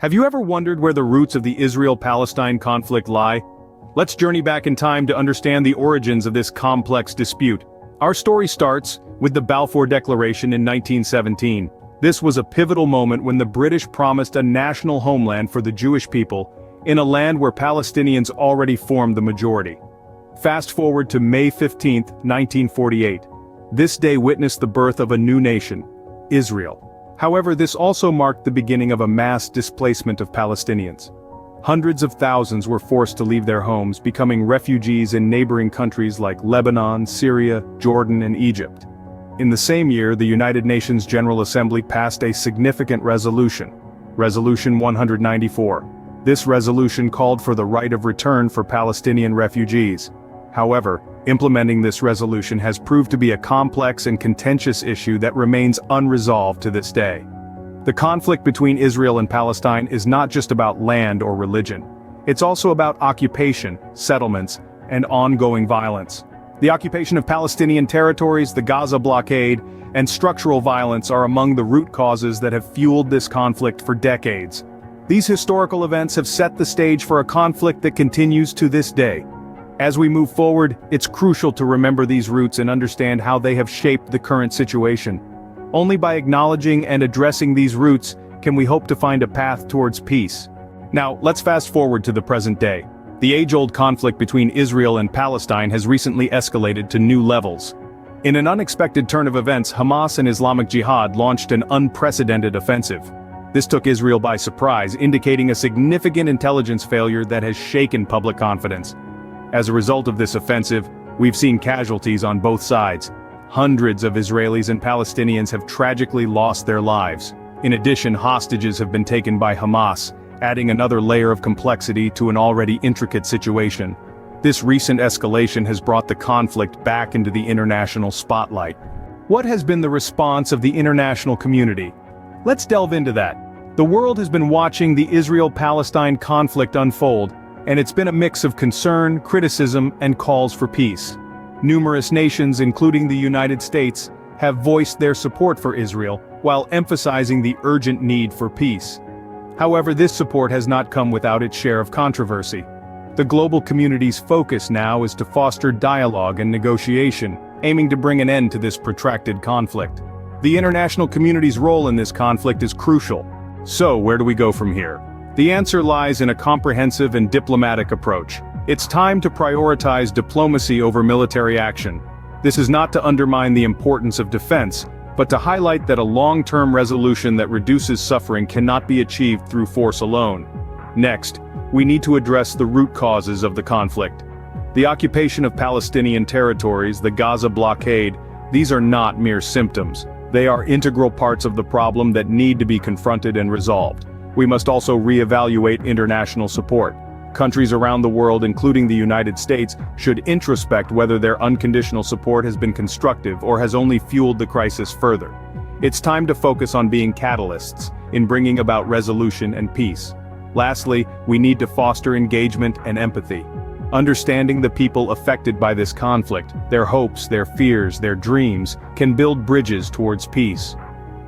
Have you ever wondered where the roots of the Israel-Palestine conflict lie? Let's journey back in time to understand the origins of this complex dispute. Our story starts with the Balfour Declaration in 1917. This was a pivotal moment when the British promised a national homeland for the Jewish people, in a land where Palestinians already formed the majority. Fast forward to May 15, 1948. This day witnessed the birth of a new nation, Israel. However, this also marked the beginning of a mass displacement of Palestinians. Hundreds of thousands were forced to leave their homes, becoming refugees in neighboring countries like Lebanon, Syria, Jordan, and Egypt. In the same year, the United Nations General Assembly passed a significant resolution, Resolution 194. This resolution called for the right of return for Palestinian refugees. However, implementing this resolution has proved to be a complex and contentious issue that remains unresolved to this day. The conflict between Israel and Palestine is not just about land or religion. It's also about occupation, settlements, and ongoing violence. The occupation of Palestinian territories, the Gaza blockade, and structural violence are among the root causes that have fueled this conflict for decades. These historical events have set the stage for a conflict that continues to this day. As we move forward, it's crucial to remember these roots and understand how they have shaped the current situation. Only by acknowledging and addressing these roots can we hope to find a path towards peace. Now, let's fast forward to the present day. The age-old conflict between Israel and Palestine has recently escalated to new levels. In an unexpected turn of events, Hamas and Islamic Jihad launched an unprecedented offensive. This took Israel by surprise, indicating a significant intelligence failure that has shaken public confidence. As a result of this offensive, we've seen casualties on both sides. Hundreds of Israelis and Palestinians have tragically lost their lives. In addition, hostages have been taken by Hamas, adding another layer of complexity to an already intricate situation. This recent escalation has brought the conflict back into the international spotlight. What has been the response of the international community? Let's delve into that. The world has been watching the Israel-Palestine conflict unfold, and it's been a mix of concern, criticism, and calls for peace. Numerous nations, including the United States, have voiced their support for Israel, while emphasizing the urgent need for peace. However, this support has not come without its share of controversy. The global community's focus now is to foster dialogue and negotiation, aiming to bring an end to this protracted conflict. The international community's role in this conflict is crucial. So, where do we go from here? The answer lies in a comprehensive and diplomatic approach. It's time to prioritize diplomacy over military action. This is not to undermine the importance of defense, but to highlight that a long-term resolution that reduces suffering cannot be achieved through force alone. Next, we need to address the root causes of the conflict. The occupation of Palestinian territories, the Gaza blockade, these are not mere symptoms. They are integral parts of the problem that need to be confronted and resolved. We must also reevaluate international support. Countries around the world, including the United States, should introspect whether their unconditional support has been constructive or has only fueled the crisis further. It's time to focus on being catalysts in bringing about resolution and peace. Lastly, we need to foster engagement and empathy. Understanding the people affected by this conflict, their hopes, their fears, their dreams, can build bridges towards peace.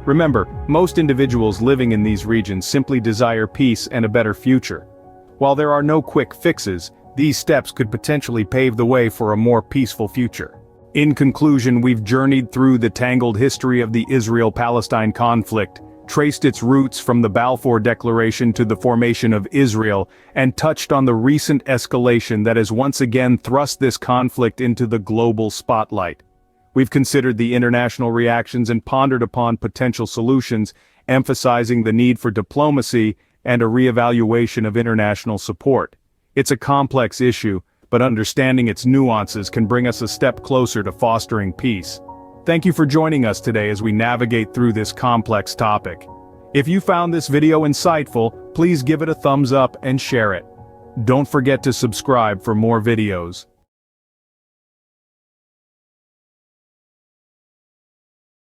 Remember, most individuals living in these regions simply desire peace and a better future. While there are no quick fixes, these steps could potentially pave the way for a more peaceful future. In conclusion, we've journeyed through the tangled history of the Israel-Palestine conflict, traced its roots from the Balfour Declaration to the formation of Israel, and touched on the recent escalation that has once again thrust this conflict into the global spotlight. We've considered the international reactions and pondered upon potential solutions, emphasizing the need for diplomacy and a reevaluation of international support. It's a complex issue, but understanding its nuances can bring us a step closer to fostering peace. Thank you for joining us today as we navigate through this complex topic. If you found this video insightful, please give it a thumbs up and share it. Don't forget to subscribe for more videos.